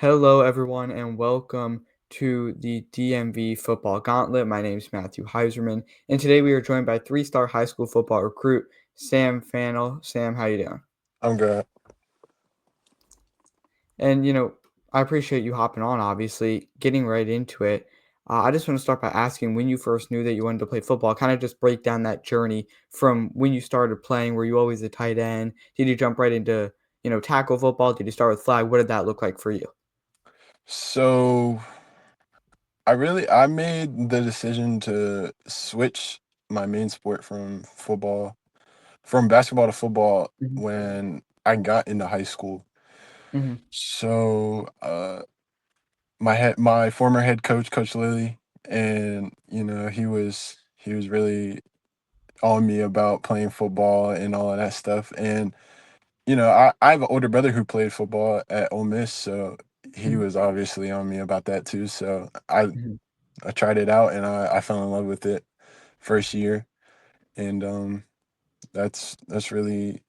Hello, everyone, and welcome to the DMV Football Gauntlet. My name is Matthew Heiserman, and today we are joined by three-star high school football recruit Sam Faniel. Sam, how you doing? I'm good. And I appreciate you hopping on. Obviously, getting right into it. I just want to start by asking when you first knew that you wanted to play football. Kind of just break down that journey from when you started playing. Were you always a tight end? Did you jump right into tackle football? Did you start with flag? What did that look like for you? So I made the decision to switch my main sport from basketball to football Hmm. when I got into high school. Hmm. So my former head coach, Coach Lilly, and he was really on me about playing football and all of that stuff. And I have an older brother who played football at Ole Miss, so he Hmm. was obviously on me about that too. So I tried it out and I fell in love with it first year, and that's really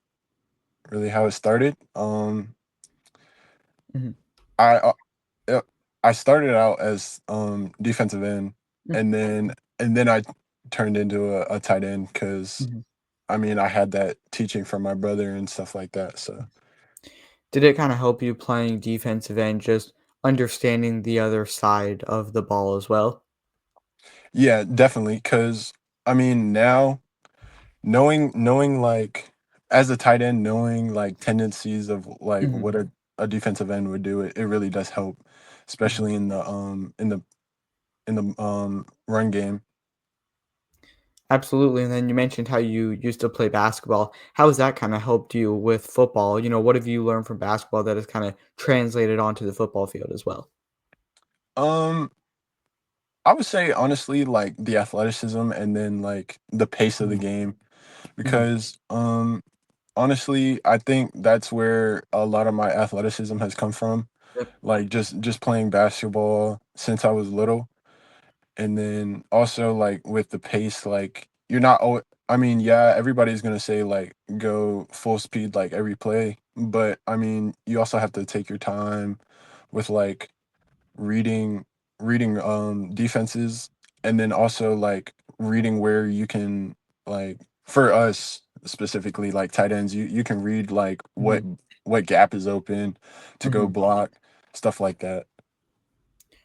how it started. Hmm. I uh, I started out as defensive end, and then I turned into a tight end because Mhm. I mean I had that teaching from my brother and stuff like that. So Did it kinda help you playing defensive end, just understanding the other side of the ball as well? yeah, definitely. Because I mean now knowing like as a tight end, knowing like tendencies of like Mhm, what a defensive end would do, it really does help, mhm. especially in the run game. Absolutely, and then you mentioned how you used to play basketball. How has that kinda helped you with football? What have you learned from basketball that has kinda translated onto the football field as well? Um, I would say honestly like the athleticism and then like the pace of the Mhm, game mhm. because honestly I think that's where a lot of my athleticism has come from. Yep. Like just playing basketball since I was little. And then also like with the pace, like you're not always, I mean, yeah, everybody's gonna say like go full speed like every play, but I mean, you also have to take your time with like reading defenses, and then also like reading where you can, like, for us specifically like tight ends, you can read like Mhm, what gap is open to go mhm. block, stuff like that.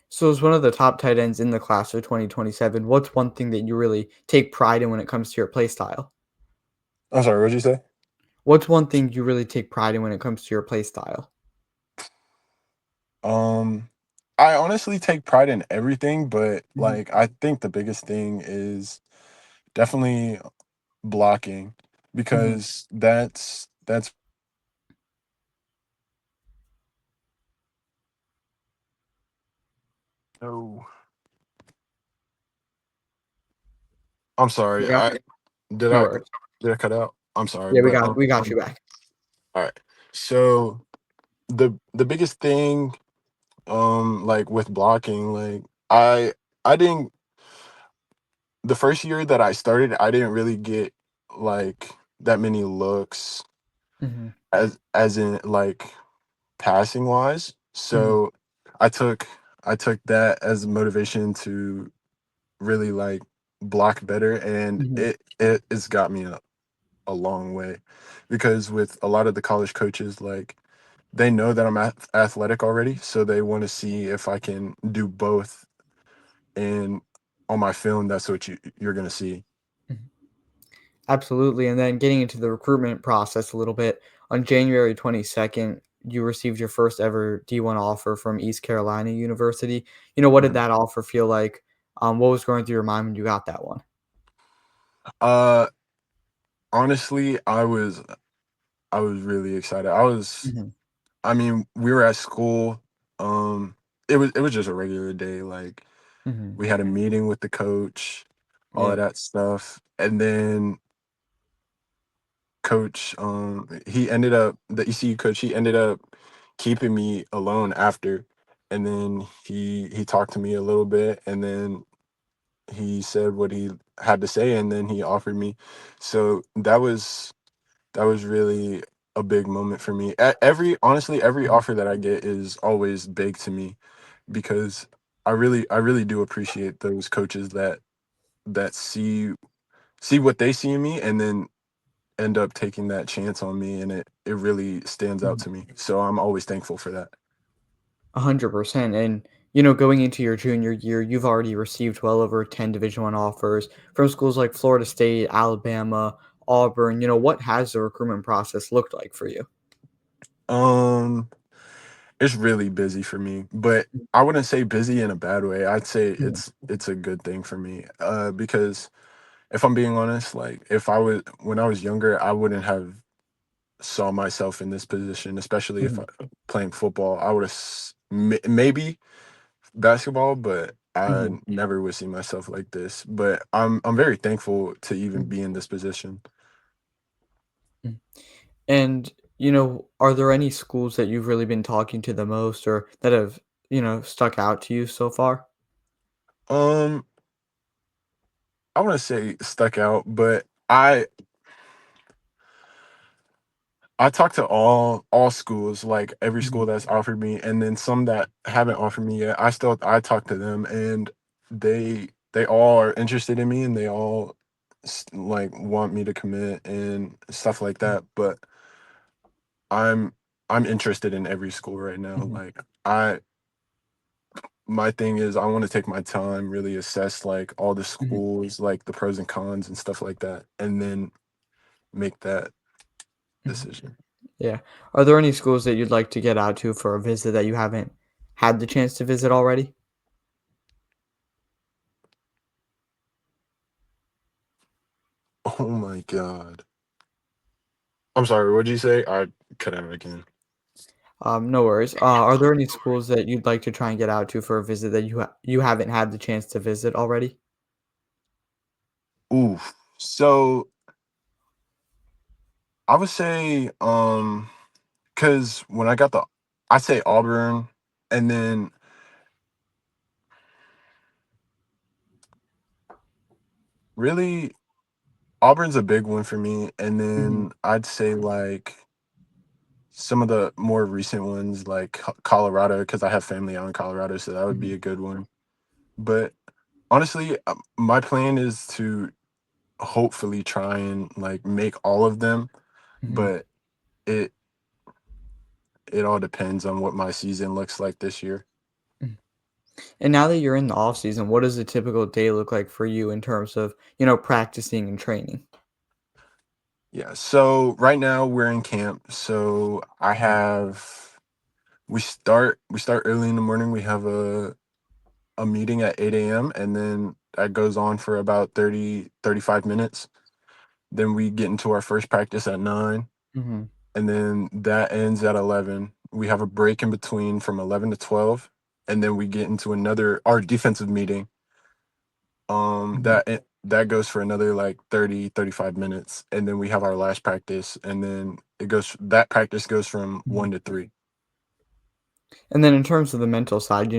So as one of the top tight ends in the class of 2027, what's one thing that you really take pride in when it comes to your play style? I'm sorry, what'd you say? What's one thing you really take pride in when it comes to your play style? Um, I honestly take pride in everything, but Mhm, like I think the biggest thing is definitely blocking mhm. because that's oh, I'm You sorry. got I did no I worries. did I cut out? I'm sorry, Yeah, we but got we got you back. all right. So the biggest thing like with blocking, like I didn't the first year that I started, I didn't really get like that many looks Mhm, as in like passing wise. mhm, So I took I took that as motivation to really like block better, and mhm, it's got me a long way because with a lot of the college coaches, like they know that I'm athletic already, so they want to see if I can do both, and on my film that's what you're going to see. mhm. Absolutely, and then getting into the recruitment process a little bit, on January 22nd, you received your first ever D1 offer from East Carolina University. What did Mhm. that offer feel like? What was going through your mind when you got that one? Uh honestly, I was really excited. Mhm, I mean, we were at school. Um, it was just a regular day. Like mhm. we had a meeting with the coach, all of Yeah. that stuff, and then coach, he ended up the ECU coach. He ended up keeping me alone after, and then he talked to me a little bit, and then he said what he had to say, and then he offered me. So that was really. a big moment for me. Every honestly, every Mhm, offer that I get is always big to me because I really do appreciate those coaches that see what they see in me and then end up taking that chance on me, and it really stands out mhm. to me. So I'm always thankful for that. 100%. And, going into your junior year, you've already received well over 10 Division I offers from schools like Florida State, Alabama, Auburn. What has the recruitment process looked like for you? Um, it's really busy for me, but I wouldn't say busy in a bad way. I'd say Mhm, it's a good thing for me. Because if I'm being honest, like if I was when I was younger, I wouldn't have saw myself in this position, especially if mhm, playing football. I would have maybe basketball, but I mhm, never would see myself like this. But I'm very thankful to even mhm, be in this position. mhm. And, are there any schools that you've really been talking to the most or that have, stuck out to you so far? Um, I want to say stuck out, but I talked to all schools, like every school Mhm, that's offered me, and then some that haven't offered me yet. I talk to them, and they all are interested in me, and they all like want me to commit and stuff like mhm, that. But I'm I'm interested in every school right now. mhm, Like I my thing is I want to take my time, really assess like all the mhm, schools, like the pros and cons and stuff like that, and then make that mhm. decision. Yeah. Are there any schools that you'd like to get out to for a visit that you haven't had the chance to visit already? Oh my god. I'm sorry, what'd you say? I cut out again. No worries. Are there any schools that you'd like to try and get out to for a visit that you haven't had the chance to visit already? Oof. So I would say, because when I say Auburn, and then really Auburn's a big one for me, and Mhm, then I'd say like some of the more recent ones like Colorado, because I have family out in Colorado, so that would be mhm, a good one. But honestly, my plan is to hopefully try and like make all of them, mhm, but it it all depends on what my season looks like this year. mhm. And now that you're in the off season, what does a typical day look like for you in terms of, practicing and training? Yeah. So right now we're in camp. So Mhm, we start early in the morning. We have a meeting at 8 a.m. and then that goes on for about 35 minutes. Then we get into our first practice at 9, mhm, and then that ends at 11. We have a break in between from 11 to 12, and then we get into another our defensive meeting. mhm, That goes for another like 35 minutes, and then we have our last practice, and then that practice goes from mhm. 1 to 3. And then in terms of the mental side,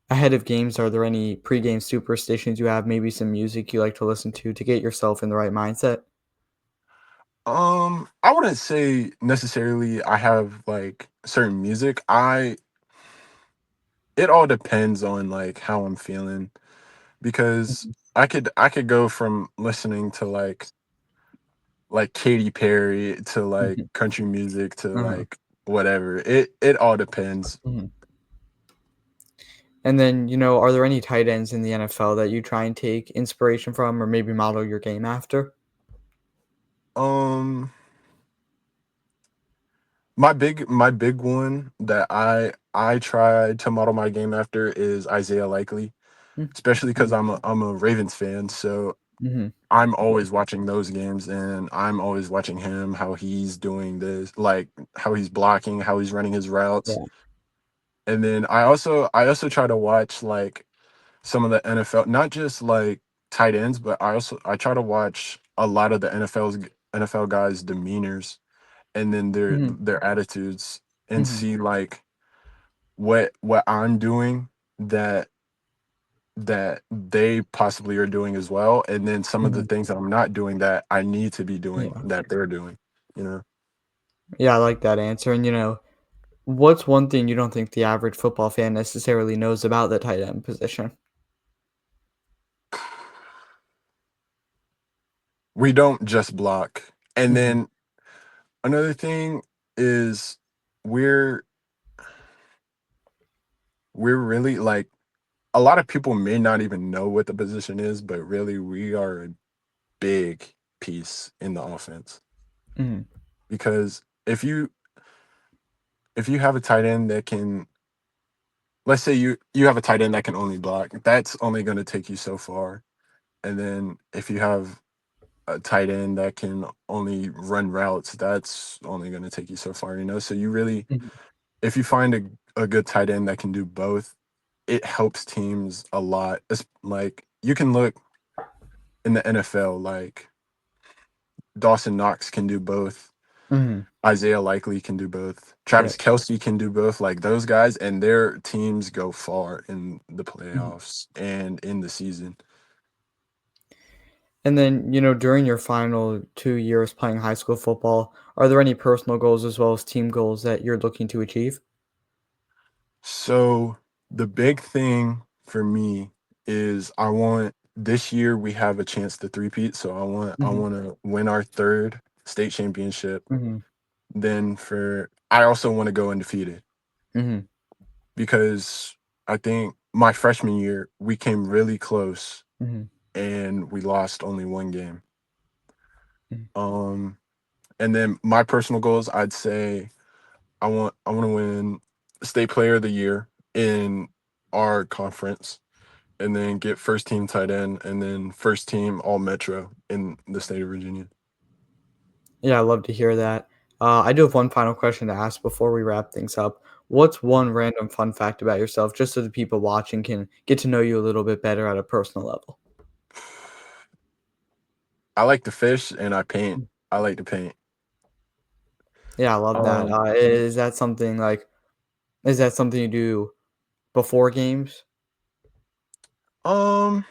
ahead of games, are there any pregame superstitions you have? Maybe some music you like to listen to get yourself in the right mindset? I wouldn't say necessarily I have like certain music. I It all depends on like how I'm feeling, because Mhm, I could go from listening to like Katy Perry to like mhm, country music to uh-huh, like whatever. It all depends. mhm. And then, are there any tight ends in the NFL that you try and take inspiration from or maybe model your game after? Um my big one that I try to model my game after is Isaiah Likely, Mm, especially because mhm, I'm a Ravens fan, so mhm, I'm always watching those games, and I'm always watching him, how he's doing this, like how he's blocking, how he's running his routes. yeah, And then I also try to watch like some of the NFL, not just like tight ends, but I try to watch a lot of the NFL guys' demeanors, and then mhm, their attitudes, and mhm, see like what I'm doing that they possibly are doing as well, and then some of the mhm, things that I'm not doing that I need to be doing yeah. that they're doing, you know? Yeah, I like that answer. And what's one thing you don't think the average football fan necessarily knows about the tight end position? We don't just block. And Mhm, then another thing is we're we're really like a lot of people may not even know what the position is, but really we are a big piece in the offense. mhm, Because if you have a tight end that can, let's say you have a tight end that can only block, that's only going to take you so far. And then if you have a tight end that can only run routes, that's only going to take you so far, you know? So you really, mhm, if you find a good tight end that can do both, it helps teams a lot. It's like you can look in the NFL, like Dawson Knox can do both. mhm. Isaiah Likely can do both. Yeah. Travis Kelsey can do both. Like those guys, and their teams go far in the Mhm. playoffs and in the season. And then, during your final 2 years playing high school football, are there any personal goals as well as team goals that you're looking to achieve? So the big thing for me is I want this year we have a chance to three-peat. So I Mhm, want to win our third state championship. mhm, Then I also want to go undefeated mhm, because I think my freshman year we came really close mhm, and we lost only one game. mhm. Um, and then my personal goals, I'd say I want to win state player of the year in our conference, and then get first team tight end, and then first team all metro in the state of Virginia. Yeah, I love to hear that. I do have one final question to ask before we wrap things up. What's one random fun fact about yourself, just so the people watching can get to know you a little bit better at a personal level? I like to fish and I paint. Mm. I like to paint. Yeah, I love that. Um, Is that something you do before games? um,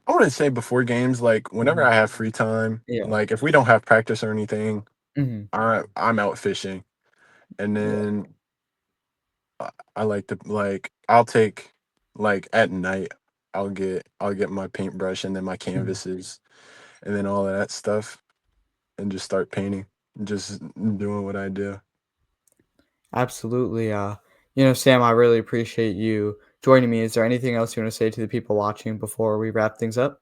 I want to say before games, like whenever Mhm. I have free time, Yeah. like if we don't have practice or anything, Mhm. I'm out fishing, and Yeah. then I like to like I'll take like at night I'll get my paintbrush and then my Mhm. canvases and then all of that stuff and just start painting, just doing what I do. Absolutely. Sam, I really appreciate you joining me. Is there anything else you want to say to the people watching before we wrap things up?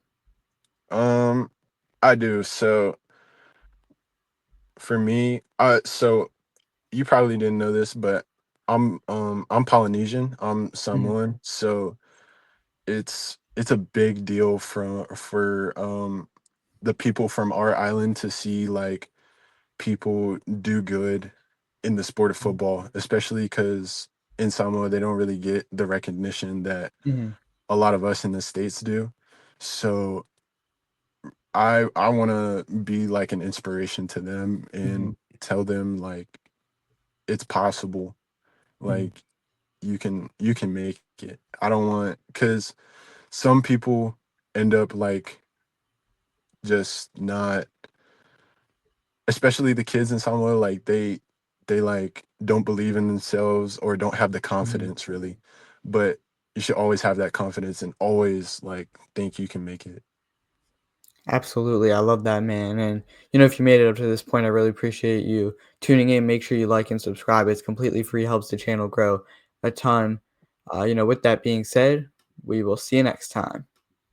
Um, I do. So for me, so you probably didn't know this, but I'm Polynesian. I'm Mhm. Samoan, so it's a big deal for the people from our island to see like people do good in the sport of Mhm. football, especially because in Samoa they don't really get the recognition that Mhm. a lot of us in the states do. So I want to be like an inspiration to them Mhm. and tell them like it's possible. Mhm. Like you can make it. I don't want because some people end up like just not, especially the kids in Samoa, like they like don't believe in themselves or don't have the Mhm. confidence really. But you should always have that confidence and always like think you can make it. Absolutely. I love that, man. And, if you made it up to this point, I really appreciate you tuning in. Make sure you like and subscribe. It's completely free, helps the channel grow a ton. With that being said, we will see you next time.